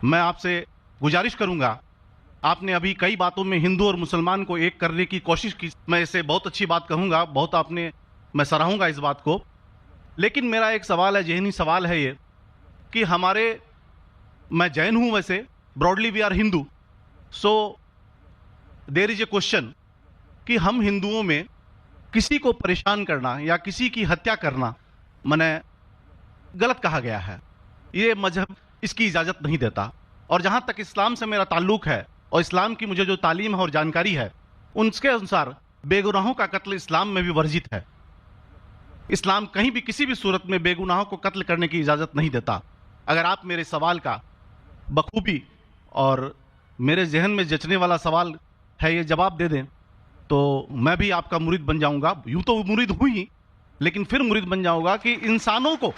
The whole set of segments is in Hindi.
मैं आपसे गुजारिश करूंगा, आपने अभी कई बातों में हिंदू और मुसलमान को एक करने की कोशिश की, मैं इसे बहुत अच्छी बात कहूंगा, बहुत आपने, मैं सराहूंगा इस बात को। लेकिन मेरा एक सवाल है, ज़हनी सवाल है ये कि हमारे, मैं जैन हूं वैसे, broadly we are Hindu, so there is a question कि हम हिंदुओं में किसी को परेशान करना या किसी की हत्या करना माने गलत कहा गया है। ये मजहब इसकी इजाज़त नहीं देता। और जहाँ तक इस्लाम से मेरा ताल्लुक है और इस्लाम की मुझे जो तालीम है और जानकारी है, उसके अनुसार बेगुनाहों का कत्ल इस्लाम में भी वर्जित है। इस्लाम कहीं भी किसी भी सूरत में बेगुनाहों को कत्ल करने की इजाज़त नहीं देता। अगर आप मेरे सवाल का बखूबी और मेरे जहन में जचने वाला सवाल है ये जवाब दे दें तो मैं भी आपका मुरीद बन जाऊंगा। यूं तो मुरीद हूं ही, लेकिन फिर मुरीद बन जाऊंगा कि इंसानों को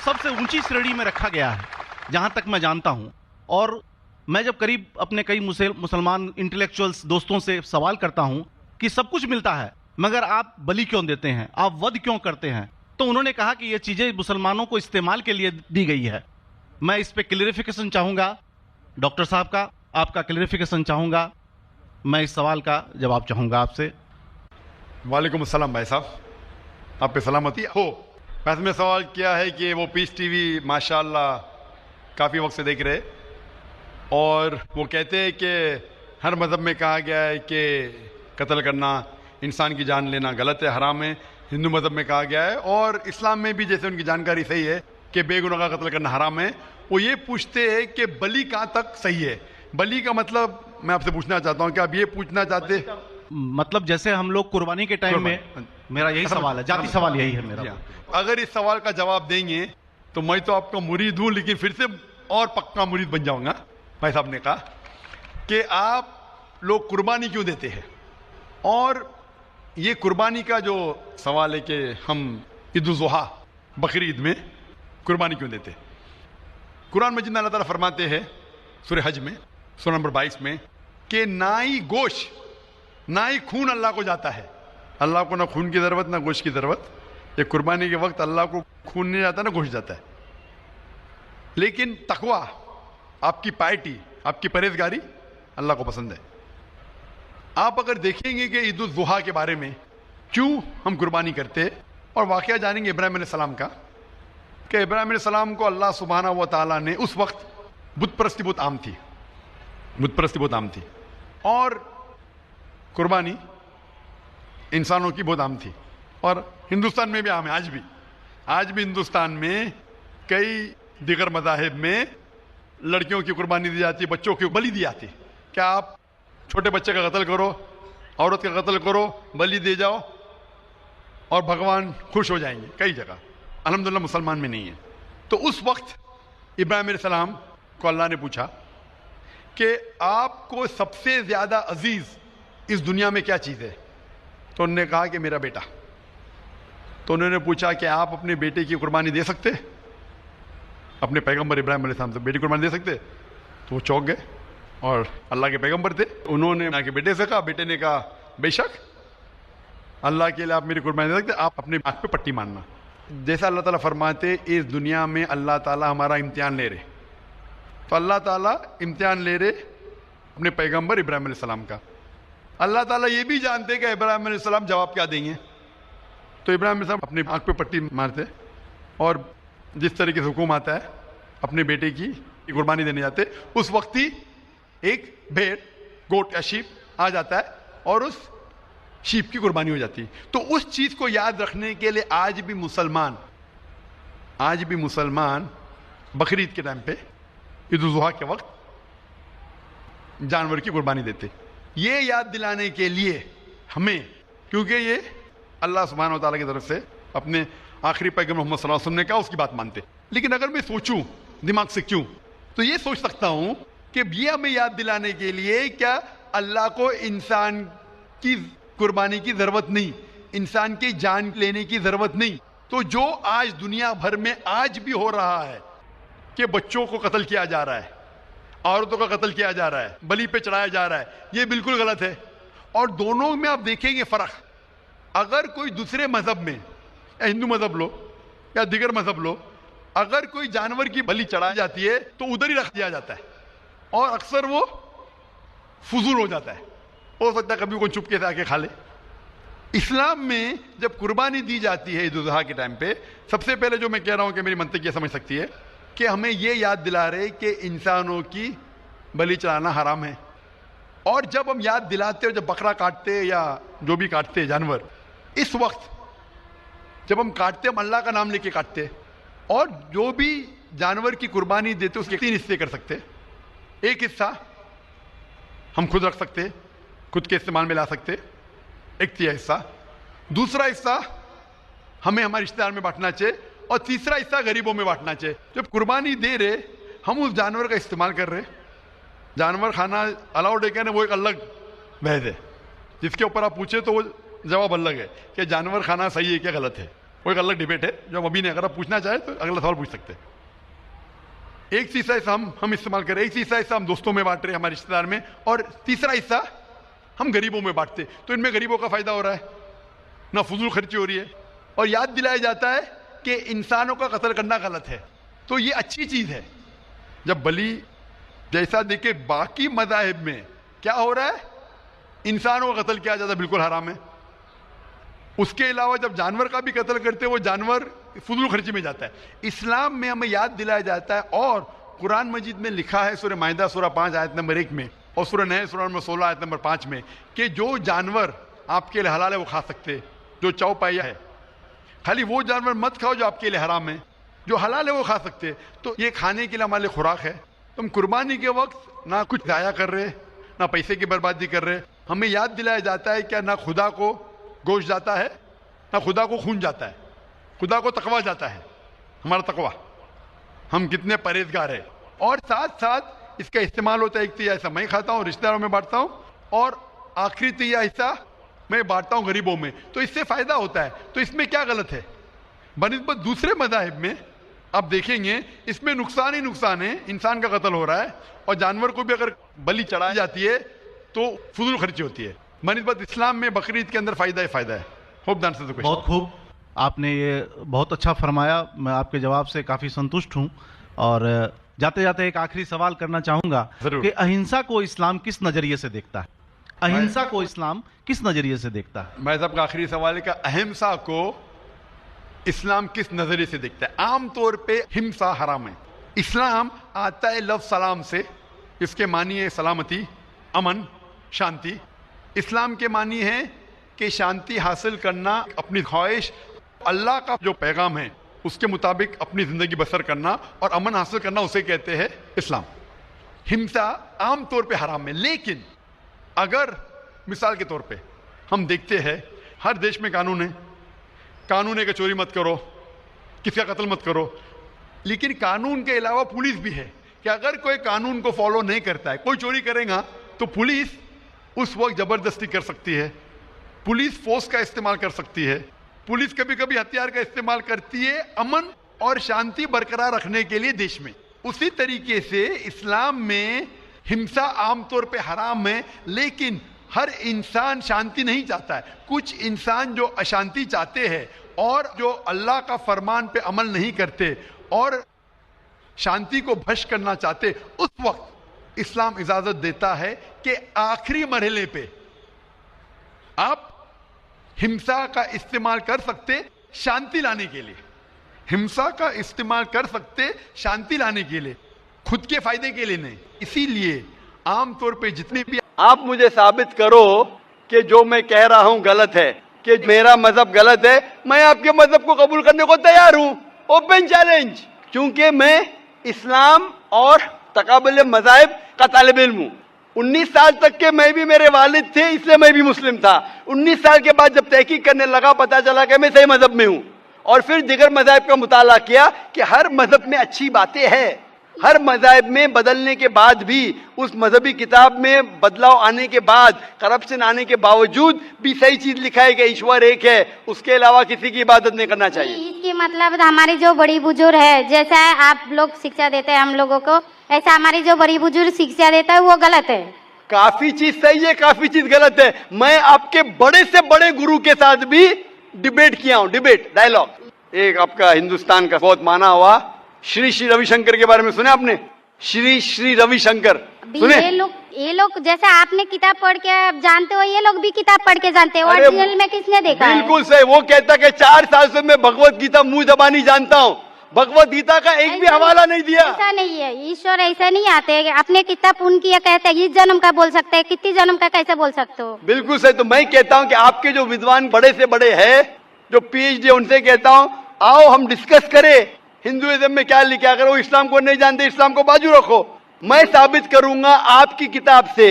सबसे ऊंची श्रेणी में रखा गया है जहां तक मैं जानता हूं। और मैं जब करीब अपने कई मुसलमान इंटेलेक्चुअल्स दोस्तों से सवाल करता हूं कि सब कुछ मिलता है मगर आप बलि क्यों देते हैं, आप वध क्यों करते हैं, तो उन्होंने कहा कि ये चीजें मुसलमानों को इस्तेमाल के लिए दी गई है। मैं इस पे क्लियरिफिकेशन चाहूंगा डॉक्टर साहब का, आपका क्लियरिफिकेशन चाहूंगा, मैं इस सवाल का जवाब चाहूंगा आपसे। वालेकुम अस्सलाम भाई साहब, आप पे सलामती हो। वैसे में सवाल किया है कि वो पीस टीवी माशाल्लाह काफ़ी वक्त से देख रहे और वो कहते हैं कि हर मज़हब में कहा गया है कि कत्ल करना, इंसान की जान लेना गलत है, हराम है। हिंदू मज़हब में कहा गया है और इस्लाम में भी जैसे उनकी जानकारी सही है कि बेगुनाह का कत्ल करना हराम है। वो ये पूछते हैं कि बलि कहाँ तक सही है। बलि का मतलब मैं आपसे पूछना चाहता हूँ कि आप ये पूछना चाहते, मतलब जैसे हम लोग कुर्बानी के टाइम में, मेरा यही सवाल है, जाती सवाल यही है मेरा। अगर इस सवाल का जवाब देंगे तो मैं तो आपका मुरीद हूं, लेकिन फिर से और पक्का मुरीद बन जाऊंगा। भाई साहब ने कहा कि आप लोग कुर्बानी क्यों देते हैं, और ये कुर्बानी का जो सवाल है कि हम ईद उल जुहा बकरी ईद में कुर्बानी क्यों देते। कुरान मजीद में अल्लाह ताला फरमाते हैं सूरह हज में सूरह नंबर 22 में कि ना ही गोश्त ना ही खून अल्लाह को जाता है। अल्लाह को ना खून की ज़रूरत ना गोश्त की ज़रूरत। ये कुर्बानी के वक्त अल्लाह को खून नहीं जाता ना गोश्त जाता है। लेकिन तकवा, आपकी पायटी, आपकी परहेजगारी अल्लाह को पसंद है। आप अगर देखेंगे कि ईद उल जुहा के बारे में क्यों हम कुर्बानी करते हैं और वाक़या जानेंगे इब्राहिम अलैहिस्सलाम का कि इब्राहिम अलैहिस्सलाम को अल्लाह सुब्हानहू व तआला ने, उस वक्त बुत परस्ती बहुत आम थी, बुत परस्ती बहुत आम थी और कुर्बानी इंसानों की बहुत आम थी और हिंदुस्तान में भी आम है। आज भी हिंदुस्तान में कई दिगर मज़ाहिब में लड़कियों की कुर्बानी दी जाती है, बच्चों की बलि दी जाती है। क्या आप छोटे बच्चे का कत्ल करो, औरत का कत्ल करो, बलि दे जाओ और भगवान खुश हो जाएंगे। कई जगह अल्हम्दुलिल्लाह मुसलमान में नहीं है। तो उस वक्त इब्राहिम अलैहिस्सलाम को अल्लाह ने पूछा कि आपको सबसे ज़्यादा अजीज़ इस दुनिया में क्या चीज़ है, तो उन्होंने कहा कि मेरा बेटा। तो उन्होंने पूछा कि आप अपने बेटे की कुर्बानी दे सकते, अपने पैगंबर इब्राहिम अलैहिस्सलाम से बेटी कुर्बानी दे सकते। तो वो चौंक गए और अल्लाह के पैगंबर थे, उन्होंने ना कि बेटे से कहा, बेटे ने कहा बेशक अल्लाह के लिए आप मेरी कुर्बानी दे सकते, आप अपने आँख पे पट्टी मारना। जैसा अल्लाह ताला फरमाते इस दुनिया में अल्लाह ताला हमारा इम्तिहान ले रहे, तो अल्लाह ताला इम्तिहान ले रहे अपने पैगंबर इब्राहिम अलैहिस्सलाम का। अल्लाह ताला ये भी जानते कि इब्राहिम अलैहिस्सलाम जवाब क्या देंगे, तो इब्राहिम अलैहिस्सलाम अपने आँख पे पट्टी मारते और जिस तरीके से हुक्म आता है अपने बेटे की कुर्बानी देने जाते, उस वक्त ही एक भेड़, गोट या शीप आ जाता है और उस शीप की कुर्बानी हो जाती है। तो उस चीज़ को याद रखने के लिए आज भी मुसलमान बकरीद के टाइम पे, ईद उल जुहा के वक्त जानवर की कुर्बानी देते। ये याद दिलाने के लिए हमें, क्योंकि ये अल्लाह सुब्हानहू व तआला की तरफ से अपने आखिरी पैगंबर मोहम्मद सल्लल्लाहु अलैहि वसल्लम ने कहा, उसकी बात मानते। लेकिन अगर मैं सोचूं दिमाग से क्यों, तो ये सोच सकता हूं कि ये हमें याद दिलाने के लिए क्या अल्लाह को इंसान की कुर्बानी की ज़रूरत नहीं, इंसान की जान लेने की ज़रूरत नहीं। तो जो आज दुनिया भर में आज भी हो रहा है कि बच्चों को कत्ल किया जा रहा है, औरतों का कत्ल किया जा रहा है, बलि पे चढ़ाया जा रहा है, ये बिल्कुल गलत है। और दोनों में आप देखेंगे फ़र्क। अगर कोई दूसरे मज़हब में, या हिंदू मज़हब लो या दिगर मज़हब लो, अगर कोई जानवर की बलि चढ़ाई जाती है तो उधर ही रख दिया जाता है और अक्सर वो फजूल हो जाता है। हो सकता है कभी कोई चुपके से आके खा ले। इस्लाम में जब कुर्बानी दी जाती है ईद उल अज़हा के टाइम पे, सबसे पहले जो मैं कह रहा हूं कि मेरी मंतक ये समझ सकती है कि हमें ये याद दिला रहे कि इंसानों की बलि चढ़ाना हराम है। और जब हम याद दिलाते हो, जब बकरा काटते या जो भी काटते जानवर, इस वक्त जब हम काटते हम अल्लाह का नाम लेके काटते, और जो भी जानवर की कुर्बानी देते उसके 3 हिस्से कर सकते। एक हिस्सा हम खुद रख सकते, खुद के इस्तेमाल में ला सकते, एक तिहाई हिस्सा। दूसरा हिस्सा हमें हमारे रिश्तेदार में बांटना चाहिए, और तीसरा हिस्सा गरीबों में बांटना चाहिए। जब कुर्बानी दे रहे हम उस जानवर का इस्तेमाल कर रहे, जानवर खाना अलाउड है क्या ना, वो एक अलग बहस है जिसके ऊपर आप पूछे तो वो जवाब अलग है कि जानवर खाना सही है क्या गलत है, वो एक अलग डिबेट है जो हम अभी नहीं। अगर आप पूछना चाहे तो अगला सवाल पूछ सकते हैं। एक तीसरा हिस्सा हम इस्तेमाल करें, एक तीसरा हिस्सा हम दोस्तों में बांट रहे हमारे रिश्तेदार में, और तीसरा हिस्सा हम गरीबों में बांटते। तो इनमें गरीबों का फायदा हो रहा है, ना फजूल खर्ची हो रही है, और याद दिलाया जाता है कि इंसानों का कत्ल करना गलत है। तो ये अच्छी चीज है। जब बलि जैसा देखे बाकी मज़ाहिब में क्या हो रहा है, इंसानों का कत्ल किया जाता है, बिल्कुल हराम है। उसके अलावा जब जानवर का भी कत्ल करते हैं वो जानवर फजूल खर्ची में जाता है। इस्लाम में हमें याद दिलाया जाता है, और कुरान मजीद में लिखा है सूरह माइदा सूरह 5 आयत नंबर 1 में, और सूरह नहल सूरह नंबर 16 आयत नंबर 5 में, कि जो जानवर आपके लिए हलाल है वो खा सकते, जो चौपाया है। खाली वो जानवर मत खाओ जो आपके लिए हराम है, जो हलाल है वो खा सकते। तो ये खाने के लिए हमारे लिए खुराक है। तुम कुर्बानी के वक्त ना कुछ जाया कर रहे, ना पैसे की बर्बादी कर रहे। हमें याद दिलाया जाता है क्या ना खुदा को गोश्त जाता है, ना खुदा को खून जाता है, खुदा को तकवा जाता है। हमारा तकवा, हम कितने परहेजगार है। और साथ साथ इसका इस्तेमाल होता है, एक तिहाई हिस्सा मैं खाता हूँ, रिश्तेदारों में बांटता हूँ, और आखिरी तिहाई हिस्सा मैं बांटता हूँ गरीबों में। तो इससे फायदा होता है। तो इसमें क्या गलत है बनिस्बत दूसरे मज़ाहिब में? आप देखेंगे इसमें नुकसान ही नुकसान है। इंसान का कत्ल हो रहा है, और जानवर को भी अगर बलि चढ़ाई जाती है तो फजूल खर्ची होती है। बनिस्बत इस्लाम में बकरीद के अंदर फायदा ही फायदा है। Hope the answer the question. बहुत खूब, आपने ये बहुत अच्छा फरमाया। मैं आपके जवाब से काफ़ी संतुष्ट हूँ। और जाते जाते एक आखिरी सवाल करना चाहूँगा कि अहिंसा को इस्लाम किस नज़रिए से देखता है? अहिंसा को इस्लाम किस नज़रिए से देखता है? मैं साहब का आखिरी सवाल है कि अहिंसा को इस्लाम किस नज़रिए से देखता है? आमतौर पे हिंसा हराम है। इस्लाम आता है लफ्ज़ सलाम से, इसके मानी है सलामती, अमन, शांति। इस्लाम के मानी है कि शांति हासिल करना, अपनी ख्वाहिश, अल्लाह का जो पैगाम है उसके मुताबिक अपनी ज़िंदगी बसर करना और अमन हासिल करना, उसे कहते हैं इस्लाम। हिंसा आमतौर पे हराम है। लेकिन अगर मिसाल के तौर पे हम देखते हैं हर देश में कानून है कि चोरी मत करो, किसी का कत्ल मत करो, लेकिन कानून के अलावा पुलिस भी है कि अगर कोई कानून को फॉलो नहीं करता है, कोई चोरी करेगा तो पुलिस उस वक्त जबरदस्ती कर सकती है, पुलिस फोर्स का इस्तेमाल कर सकती है, पुलिस कभी कभी हथियार का इस्तेमाल करती है अमन और शांति बरकरार रखने के लिए देश में। उसी तरीके से इस्लाम में हिंसा आमतौर पे हराम है, लेकिन हर इंसान शांति नहीं चाहता है। कुछ इंसान जो अशांति चाहते हैं और जो अल्लाह का फरमान पे अमल नहीं करते और शांति को भ्रष्ट करना चाहते, उस वक्त इस्लाम इजाजत देता है कि आखिरी मरहले पे आप हिंसा का इस्तेमाल कर सकते शांति लाने के लिए, हिंसा का इस्तेमाल कर सकते शांति लाने के लिए, खुद के फायदे के लिए नहीं। इसीलिए आमतौर पे जितने भी आप मुझे साबित करो कि जो मैं कह रहा हूं गलत है, कि मेरा मजहब गलत है, मैं आपके मजहब को कबूल करने को तैयार हूं। ओपन चैलेंज, क्योंकि मैं इस्लाम और तकाबुल मज़ाहिब का तालिब इल्म हूं। 19 साल तक के मैं भी, मेरे वालिद थे इसलिए मैं भी मुस्लिम था। 19 साल के बाद जब तहकीक करने लगा, पता चला कि मैं सही मजहब में हूं, और फिर दिगर मज़ाहिब का मुताला किया कि हर मजहब में अच्छी बातें हैं। हर मज़ाहिब में बदलने के बाद भी, उस मजहबी किताब में बदलाव आने के बाद, करप्शन आने के बावजूद भी सही चीज लिखा है कि ईश्वर एक है, उसके अलावा किसी की इबादत नहीं करना चाहिए। इसकी मतलब हमारी जो बड़ी बुजुर्ग है, जैसा आप लोग शिक्षा देते हैं हम लोगों को, ऐसा हमारी जो बड़ी बुजुर्ग शिक्षा देता है वो गलत है। काफी चीज सही है, काफी चीज गलत है। मैं आपके बड़े से बड़े गुरु के साथ भी डिबेट किया हूं, डिबेट डायलॉग। एक आपका हिंदुस्तान का बहुत माना हुआ श्री श्री रविशंकर के बारे में सुने आपने? श्री श्री रविशंकर अभी सुने? ये लोग जैसे आपने किताब पढ़ के आप जानते हो, ये लोग भी किताब पढ़ के जानते हो। अरे ओरिजिनल में किसने देखा है? बिल्कुल सही। वो कहता कि 4 साल से मैं भगवत गीता मुंह जबानी जानता हूँ, भगवत गीता का एक भी ऐसा हवाला नहीं दिया। ऐसा नहीं है, ईश्वर ऐसे नहीं आते। अपने कितना पुण्य किया कहते हैं, इस जन्म का बोल सकते हैं, कितनी जन्म का कैसे बोल सकते हो? बिल्कुल सही। तो मैं कहता हूँ कि आपके जो विद्वान बड़े से बड़े हैं, जो पीएचडी, उनसे कहता हूँ आओ हम डिस्कस करें हिंदुइज्म में क्या लिखा। अगर वो इस्लाम को नहीं जानते, इस्लाम को बाजू रखो। मैं साबित करूंगा आपकी किताब से,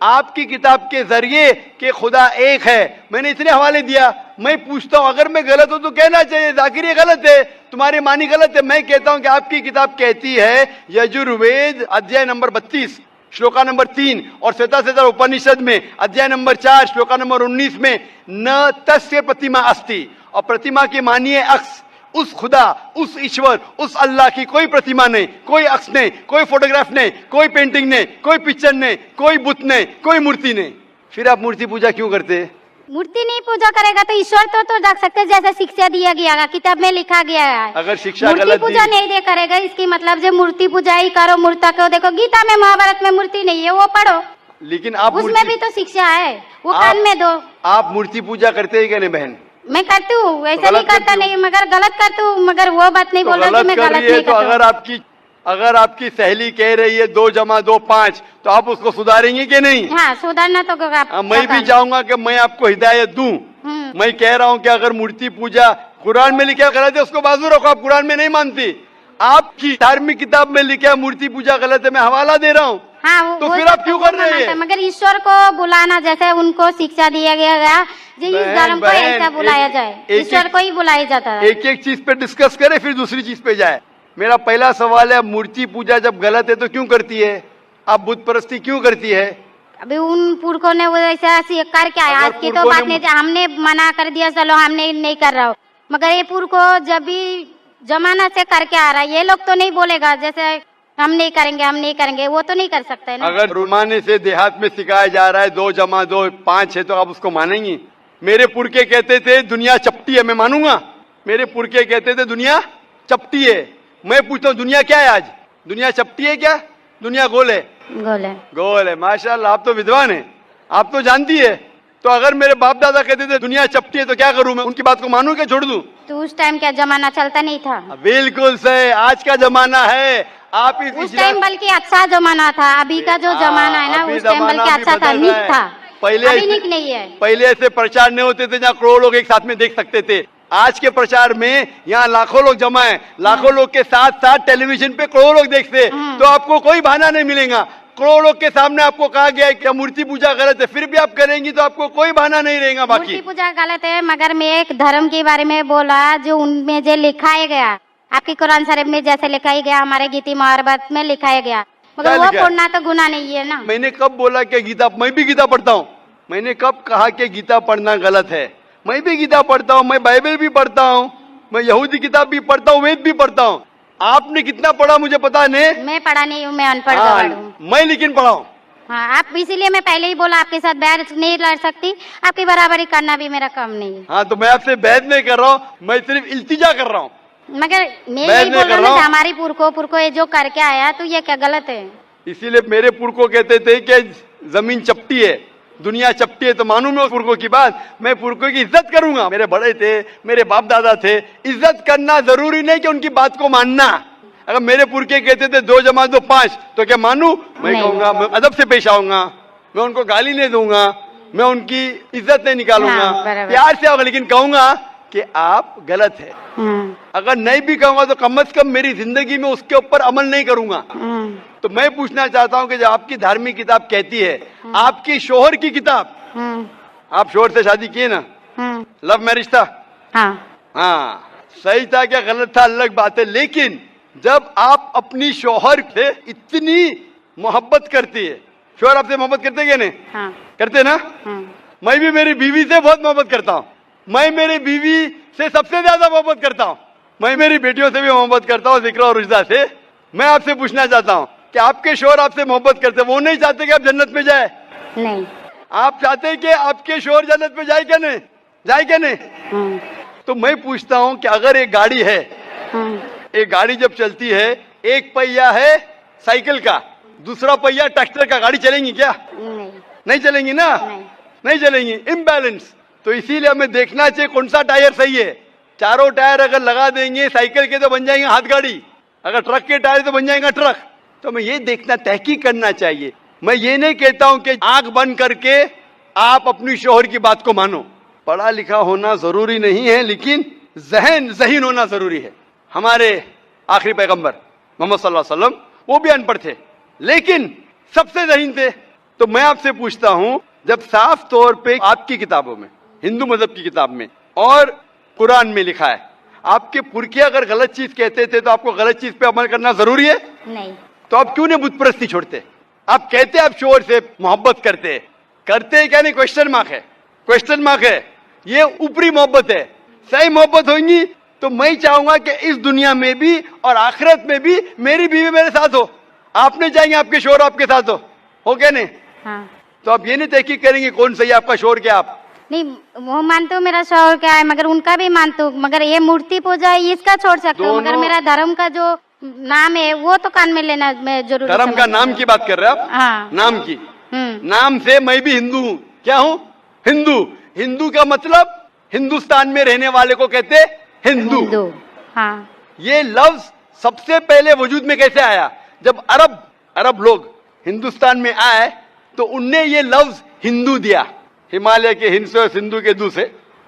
आपकी किताब के जरिए कि खुदा एक है। मैंने इतने हवाले दिया। मैं पूछता हूं अगर मैं गलत हूं तो कहना चाहिए जाकिर ये गलत है, तुम्हारी मानी गलत है। मैं कहता हूं कि आपकी किताब कहती है यजुर्वेद अध्याय नंबर 32 श्लोका नंबर 3 और श्वेताश्वतर उपनिषद में अध्याय नंबर 4 श्लोका नंबर 19 में न तस्य प्रतिमा अस्ति, और प्रतिमा की मानिए अक्स। उस खुदा, उस ईश्वर, उस अल्लाह की कोई प्रतिमा नहीं, कोई अक्स नहीं, कोई फोटोग्राफ नहीं, कोई पेंटिंग नहीं, कोई पिक्चर नहीं, कोई बुत नहीं, कोई मूर्ति नहीं। फिर आप मूर्ति पूजा क्यों करते हैं? मूर्ति नहीं पूजा करेगा तो ईश्वर तो रख सकते, जैसे शिक्षा दिया गया है, किताब में लिखा गया है। अगर शिक्षा मूर्ति गलत पूजा दी, नहीं दे करेगा इसकी मतलब जो मूर्ति पूजा ही करो, मूर्ता को देखो। गीता में, महाभारत में मूर्ति नहीं है, वो पढ़ो, लेकिन आप उसमें भी तो शिक्षा है, वो कान में दो। आप मूर्ति पूजा करते हैं क्या नहीं बहन? मैं करती हूँ, ऐसा गलत नहीं करता करती नहीं, मगर गलत करती हूँ। मगर वो बात नहीं तो बोल रहा कि मैं कर गलत रही है। नहीं तो करती हूँ। अगर आपकी सहेली कह रही है 2 + 2 5, तो आप उसको सुधारेंगे कि नहीं? हाँ, सुधारना तो मैं भी चाहूंगा कि मैं आपको हिदायत दूं। मैं कह रहा हूं कि अगर मूर्ति पूजा कुरान में लिखा गलत है, उसको बाजू रखो। आप कुरान में नहीं मानती, आपकी धार्मिक किताब में लिखा मूर्ति पूजा गलत है, मैं हवाला दे रहा हूँ। हाँ, तो फिर आप क्यों कर रहे हैं? मगर ईश्वर को बुलाना, जैसे उनको शिक्षा दिया गया जो इस धर्म को ऐसा बुलाया जाए, ईश्वर को ही बुलाया जाता है। एक एक चीज पे डिस्कस करे फिर दूसरी चीज पे जाए। मेरा पहला सवाल है, मूर्ति पूजा जब गलत है तो क्यों करती है? आप बुत परस्ती क्यों करती है? अभी उन पुरखों ने वो ऐसा करके आया, आज की तो बात नहीं, हमने मना कर दिया चलो हमने नहीं कर रहा हूँ। मगर ये पुरखों जब भी जमाना से करके आ रहा है, ये लोग तो नहीं बोलेगा जैसे हम नहीं करेंगे, हम नहीं करेंगे, वो तो नहीं कर सकते ना। अगर रुमाने से देहात में सिखाया जा रहा है 2 + 2 5 है, तो आप उसको मानेंगी? मेरे पुरखे कहते थे दुनिया चपटी है, मैं मानूंगा? मेरे पुरखे कहते थे दुनिया चपटी है। मैं पूछता हूँ दुनिया क्या है आज? दुनिया चपटी है क्या? दुनिया गोल है? गोल है। माशाल्लाह, आप तो विद्वान है, आप तो जानती है। तो अगर मेरे बाप दादा कहते थे दुनिया चपटी है तो क्या करूं मैं? उनकी बात को मानूं क्या छोड़ दूं? तो उस टाइम क्या जमाना चलता नहीं था? बिल्कुल सही, आज का जमाना है। आप उस टाइम बल्कि अच्छा जमाना था, अभी का जो जमाना है ना, उस टाइम बल्कि अच्छा था, नीक था। पहले अभी नीक नहीं है। पहले ऐसे प्रचार नहीं होते थे जहाँ करोड़ों लोग एक साथ में देख सकते थे। आज के प्रचार में यहाँ लाखों लोग जमा है, लाखों लोग के साथ साथ टेलीविजन पे करोड़ों लोग देखते हैं, तो आपको कोई बहाना नहीं मिलेगा। करोड़ों लोग के सामने आपको कहा गया है कि मूर्ति पूजा गलत है, फिर भी आप करेंगी तो आपको कोई बहाना नहीं रहेगा। बाकी मूर्ति पूजा गलत है, मगर मैं एक धर्म के बारे में बोला जो उनमें जो लिखाया गया, आपकी कुरान शरीफ में जैसे लिखाया गया, हमारे गीता महाभारत में लिखाया गया, मगर वो पढ़ना तो गुनाह नहीं है ना। मैंने कब बोला कि गीता, मैं भी गीता पढ़ता हूँ? मैंने कब कहा कि गीता पढ़ना गलत है? मैं भी गीता पढ़ता हूँ, मैं बाइबल भी पढ़ता हूँ, मैं यहूदी किताब भी पढ़ता हूँ, वेद भी पढ़ता हूँ। आपने कितना पढ़ा मुझे पता नहीं, मैं पढ़ा नहीं हूँ, मैं अनपढ़ हूँ। मैं लेकिन पढ़ा हूँ। हाँ, आप इसीलिए मैं पहले ही बोला आपके साथ बहस नहीं लड़ सकती, आपकी बराबरी करना भी मेरा काम नहीं है। हाँ, तो मैं आपसे बहस नहीं कर रहा हूँ, मैं सिर्फ इल्तिजा कर रहा हूँ। मगर मैं यही बोल रहा हूँ हमारी पुरखों ये जो करके आया, तो ये क्या गलत है? इसीलिए मेरे पुरखों कहते थे कि जमीन चपटी है, दुनिया चपटी है, तो मानूं मैं उस पुरखों की बात? मैं पुरखों की इज्जत करूंगा। मेरे बड़े थे, मेरे बाप दादा थे, इज्जत करना जरूरी नहीं कि उनकी बात को मानना। अगर मेरे पुरखे कहते थे 2 + 2 5, तो क्या मानूं? मैं कहूंगा, मैं अदब से पेश आऊंगा, मैं उनको गाली नहीं दूंगा, मैं उनकी इज्जत नहीं निकालूंगा, प्यार से आऊंगा, लेकिन कहूंगा कि आप गलत है। अगर नहीं भी कहूंगा तो कम से कम मेरी जिंदगी में उसके ऊपर अमल नहीं करूंगा। तो मैं पूछना चाहता हूं कि जो आपकी धार्मिक किताब कहती है, आपकी शोहर की किताब, आप शोहर से शादी किए ना? लव मैरिज था? हाँ, सही था क्या गलत था अलग बात है, लेकिन जब आप अपनी शोहर से इतनी मोहब्बत करती है, शोहर आपसे मोहब्बत करते क्या नहीं? करते ना? मैं भी मेरी बीवी से बहुत मोहब्बत करता हूँ, मैं मेरी बीवी से सबसे ज्यादा मोहब्बत करता हूँ, मैं मेरी बेटियों से भी मोहब्बत करता हूँ, जिक्र और रुजदा से। मैं आपसे पूछना चाहता हूँ कि आपके शोहर आपसे मोहब्बत करते, वो नहीं चाहते कि आप जन्नत में जाए? नहीं। आप चाहते हैं कि आपके शोहर जन्नत में जाए क्या नहीं? जाए क्या नहीं? तो मैं पूछता हूँ कि अगर एक गाड़ी है, एक गाड़ी जब चलती है, एक पहिया है साइकिल का, दूसरा पहिया ट्रैक्टर का, गाड़ी चलेंगी क्या? नहीं चलेंगी ना, नहीं चलेंगी, इम्बैलेंस। तो इसीलिए हमें देखना चाहिए कौन सा टायर सही है। चारों टायर अगर लगा देंगे साइकिल के तो बन जाएंगे हाथ गाड़ी, अगर ट्रक के टायर तो बन जाएगा ट्रक। तो हमें ये देखना, तहकीक करना चाहिए। मैं ये नहीं कहता हूं कि आंख बंद करके आप अपनी शोहर की बात को मानो। पढ़ा लिखा होना जरूरी नहीं है, लेकिन जहन ज़हीन होना जरूरी है। हमारे आखिरी पैगंबर मोहम्मद सल्लल्लाहु अलैहि वसल्लम वो भी अनपढ़ थे, लेकिन सबसे ज़हीन थे। तो मैं आपसे पूछता हूं, जब साफ तौर पे आपकी किताबों में, हिंदू मजहब की किताब में और कुरान में लिखा है, आपके पुरखे अगर गलत चीज कहते थे तो आपको गलत चीज पे अमल करना जरूरी है? नहीं। तो आप क्यों नहीं बुत परस्ती छोड़ते? आप कहते आप शोर से मोहब्बत करते क्या नहीं? क्वेश्चन मार्क है, क्वेश्चन मार्क है। ये ऊपरी मोहब्बत है। सही मोहब्बत होगी तो मैं चाहूंगा कि इस दुनिया में भी और आखिरत में भी मेरी बीवी मेरे साथ हो। आप नहीं चाहेंगे आपके शोर आपके साथ हो क्या नहीं? हाँ। तो आप ये नहीं तहकीक करेंगे कौन सही आपका शोर क्या? आप नहीं, वो मानते हो मेरा शौहर क्या है, मगर उनका भी मानते हो, मगर ये मूर्ति पूजा इसका छोड़ सकते हो, मगर मेरा धर्म का जो नाम है वो तो कान में लेना मैं जरूर। धर्म का नाम की बात कर रहे हैं आप? हाँ। नाम की, नाम से मैं भी हिंदू हूँ। क्या हूँ? हिंदू। हिंदू का मतलब हिंदुस्तान में रहने वाले को कहते हिंदू। हाँ। ये लफ्ज सबसे पहले वजूद में कैसे आया? जब अरब लोग हिंदुस्तान में आए तो उनने ये लफ्ज हिंदू दिया। हिमालय के हिंद से और सिंधु के दू से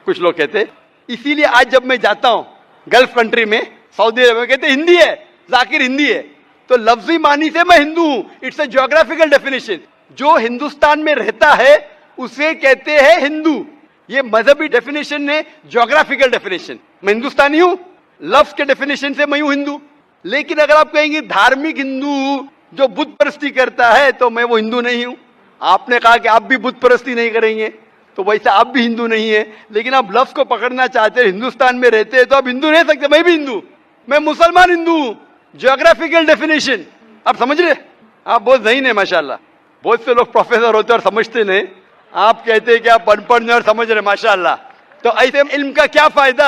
कुछ लोग कहते। इसीलिए आज जब मैं जाता हूँ गल्फ कंट्री में, सऊदी अरब में, कहते हिंदी है, जाकिर हिंदी है। तो लफ्जी मानी से मैं हिंदू हूँ। It's a geographical definition. जो हिंदुस्तान में रहता है उसे कहते हैं हिंदू। ये मजहबी डेफिनेशन है, ज्योग्राफिकल डेफिनेशन। मैं हिंदुस्तानी हूँ, लफ्ज के डेफिनेशन से मैं हूँ हिंदू। लेकिन अगर आप कहेंगे धार्मिक हिंदू जो बुत परस्ती करता है तो मैं वो हिंदू नहीं हूँ। आपने कहा कि आप भी बुत परस्ती नहीं करेंगे, तो वैसे आप भी हिंदू नहीं है। लेकिन आप लफ्ज को पकड़ना चाहते हैं, हिंदुस्तान में रहते हैं तो आप हिंदू नहीं सकते। मैं भी हिंदू, मैं मुसलमान हिंदू हूँ। ज्योग्राफिकल डेफिनेशन आप समझ रहे? आप बहुत ज़हीन है माशाल्लाह। बहुत से लोग प्रोफेसर होते और समझते नहीं। आप कहते हैं कि आप अनपढ़ नहीं और समझ रहे, माशाल्लाह। तो ऐसे इल्म का क्या फायदा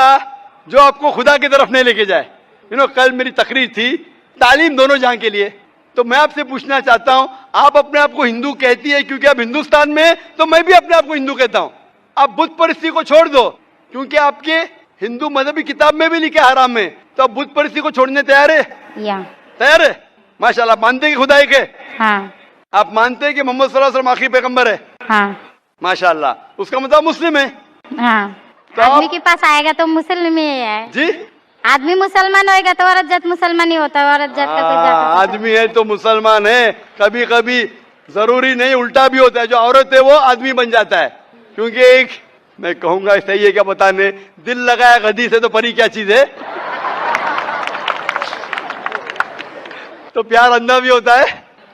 जो आपको खुदा की तरफ नहीं लेके जाए? कल मेरी तकरीर थी तालीम दोनों जहां के लिए। तो मैं आपसे पूछना चाहता हूं, आप अपने आप को हिंदू कहती है क्योंकि आप हिंदुस्तान में हैं, तो मैं भी अपने आप को हिंदू कहता हूं। आप बुत परस्ती को छोड़ दो क्योंकि आपके हिंदू मजहबी किताब में भी लिखा हराम है, तो आप बुत परस्ती को छोड़ने तैयार है? तैयार है? माशाल्लाह। मानते हैं कि खुदा एक है? हाँ। आप मानते हैं कि मोहम्मद सल्लल्लाहु अलैहि वसल्लम आखिरी पैगंबर है? हाँ। माशाल्लाह। उसका मतलब मुस्लिम है? हाँ। तो आदमी के पास आएगा तो मुस्लिम ही है जी। आदमी मुसलमान होएगा तो औरत जात मुसलमान ही होता है। औरत जात का कोई जात आदमी है तो मुसलमान है। कभी कभी जरूरी नहीं, उल्टा भी होता है। जो औरत है वो आदमी बन जाता है। क्योंकि एक मैं कहूंगा सही है क्या बताने, दिल लगाया गधी से तो परी क्या चीज है। तो प्यार अंधा भी होता है।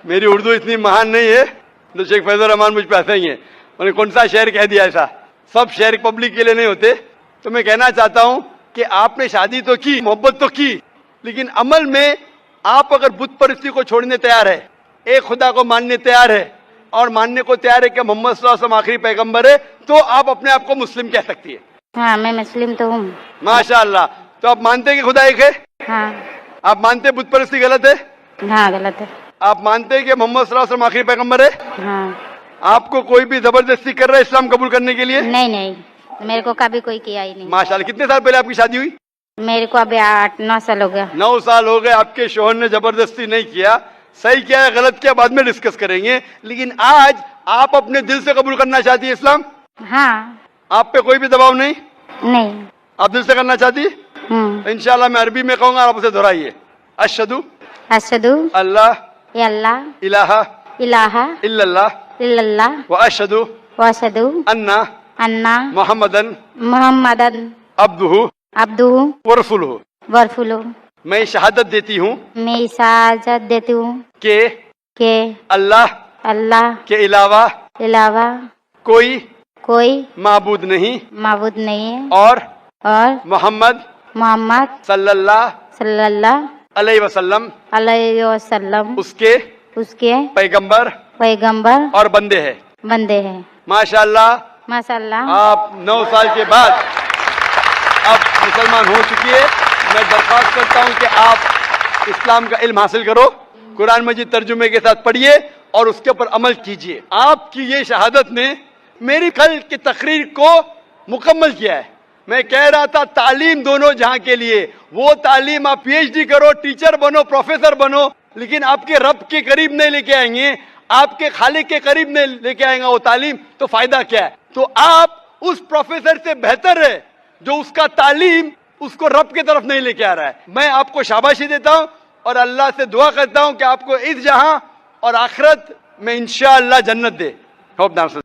मेरी उर्दू इतनी महान नहीं है तो शेख फैजुर रहमान मुझ पे हंसेंगे, उन्होंने कौन सा शेर कह दिया ऐसा। सब शेर पब्लिक के लिए नहीं होते। तो मैं कहना चाहता हूं कि आपने शादी तो की, मोहब्बत तो की, लेकिन अमल में आप अगर बुत परस्ती को छोड़ने तैयार है, एक खुदा को मानने तैयार है और मानने को तैयार है कि मोहम्मद सल्लल्लाहु अलैहि वसल्लम आखिरी पैगंबर है, तो आप अपने आप को मुस्लिम कह सकती है। हाँ, मैं मुस्लिम तो हूँ। माशाअल्लाह। तो आप मानते हैं कि खुदा एक है? हाँ। आप मानते हैं बुत परस्ती गलत है? हाँ, गलत है। आप मानते हैं कि मोहम्मद सल्लल्लाहु अलैहि वसल्लम आखिरी पैगंबर है? हाँ। आपको कोई भी जबरदस्ती कर रहा है इस्लाम कबूल करने के लिए? नहीं नहीं, मेरे को कभी कोई किया ही नहीं। माशाल्लाह। कितने साल पहले आपकी शादी हुई? मेरे को अभी 8-9 साल हो गया। 9 साल हो गए। आपके शोहर ने जबरदस्ती नहीं किया। सही किया है गलत किया बाद में डिस्कस करेंगे, लेकिन आज आप अपने दिल से कबूल करना चाहती है इस्लाम? हाँ। आप पे कोई भी दबाव नहीं? नहीं। आप दिल से करना चाहती? इंशाल्लाह मैं अरबी में कहूंगा, आप उसे दोहराइए। अशहदु अल्लाह इलाहा इल्लल्लाह व अशहदु अन्ना मुहम्मदन अब्दुहु व रसूलुहु। मैं शहादत देती हूँ कि अल्लाह के अलावा कोई माबूद नहीं है और मोहम्मद सल्लल्लाहु अलैहि वसल्लम उसके पैगंबर और बंदे हैं। माशाल्लाह। आप 9 साल के बाद अब मुसलमान हो चुकी है। मैं दरख्वास्त करता हूं कि आप इस्लाम का इल्म हासिल करो, कुरान मजीद तर्जुमे के साथ पढ़िए और उसके ऊपर अमल कीजिए। आपकी ये शहादत ने मेरी कल की तकरीर को मुकम्मल किया है। मैं कह रहा था तालीम दोनों जहां के लिए, वो तालीम आप पीएचडी करो, टीचर बनो, प्रोफेसर बनो, लेकिन आपके रब के करीब नहीं लेके आएंगे, आपके खालिक के करीब नहीं लेके आएगा वो तालीम, तो फायदा क्या है? तो आप उस प्रोफेसर से बेहतर है जो उसका तालीम उसको रब की तरफ नहीं लेके आ रहा है। मैं आपको शाबाशी देता हूं और अल्लाह से दुआ करता हूं कि आपको इस जहां और आखिरत में इंशाअल्लाह जन्नत दे। होप